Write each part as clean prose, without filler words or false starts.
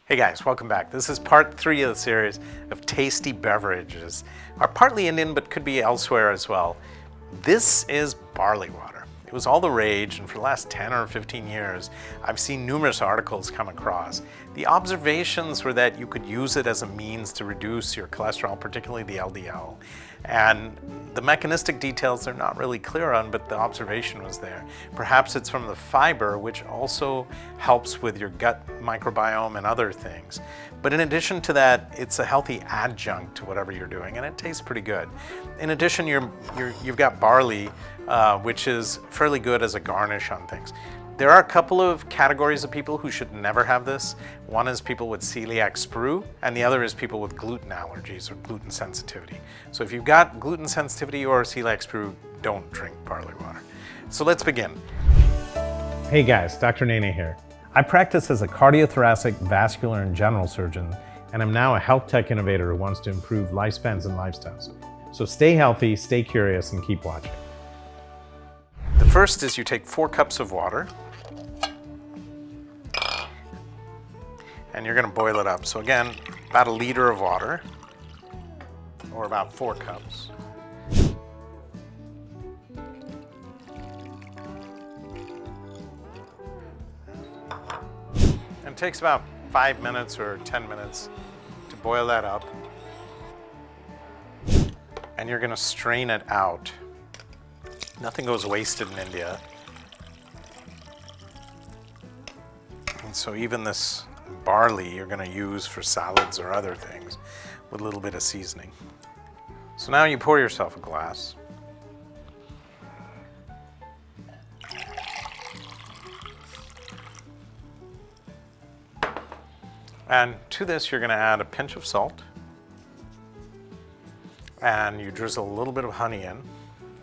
Hey guys, welcome back. This is part 3 of the series of tasty beverages. Are partly Indian but could be elsewhere as well. This is barley water. It was all the rage, and for the last 10 or 15 years I've seen numerous articles come across. The observations were that you could use it as a means to reduce your cholesterol, particularly the LDL. And the mechanistic details they're not really clear on, but the observation was there. Perhaps it's from the fiber, which also helps with your gut microbiome and other things. But in addition to that, it's a healthy adjunct to whatever you're doing, and it tastes pretty good. In addition, you've got barley, which is fairly good as a garnish on things. There are a couple of categories of people who should never have this. One is people with celiac sprue, and the other is people with gluten allergies or gluten sensitivity. So if you've got gluten sensitivity or celiac sprue, don't drink barley water. So let's begin. Hey guys, Dr. Nene here. I practice as a cardiothoracic, vascular, and general surgeon, and I'm now a health tech innovator who wants to improve lifespans and lifestyles. So stay healthy, stay curious, and keep watching. The first is you take 4 cups of water, and you're going to boil it up. So again, about 1 liter of water, or about 4 cups. And it takes about 5 minutes or 10 minutes to boil that up. And you're going to strain it out. Nothing goes wasted in India. And so even this barley you're going to use for salads or other things with a little bit of seasoning. So now you pour yourself a glass. And to this you're going to add a pinch of salt. And you drizzle a little bit of honey in,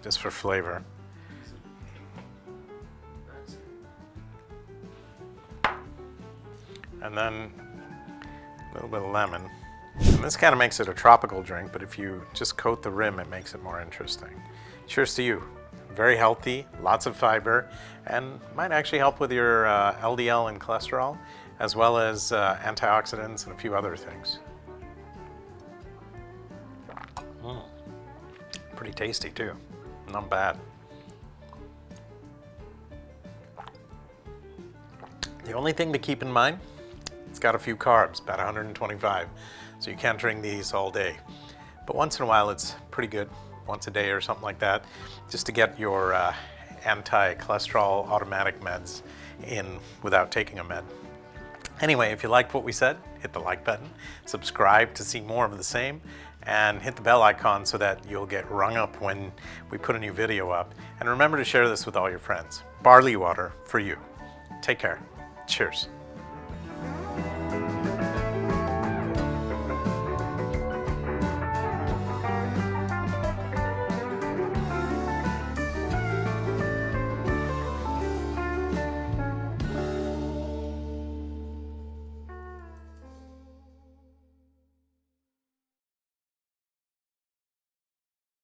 just for flavor. And then a little bit of lemon. And this kind of makes it a tropical drink, but if you just coat the rim, it makes it more interesting. Cheers to you. Very healthy, lots of fiber, and might actually help with your LDL and cholesterol, as well as antioxidants and a few other things. Pretty tasty too. Not bad. The only thing to keep in mind, it's got a few carbs, about 125, so you can't drink these all day. But once in a while it's pretty good, once a day or something like that, just to get your anti-cholesterol automatic meds in without taking a med. Anyway, if you liked what we said, hit the like button, subscribe to see more of the same, and hit the bell icon so that you'll get rung up when we put a new video up. And remember to share this with all your friends. Barley water for you. Take care. Cheers.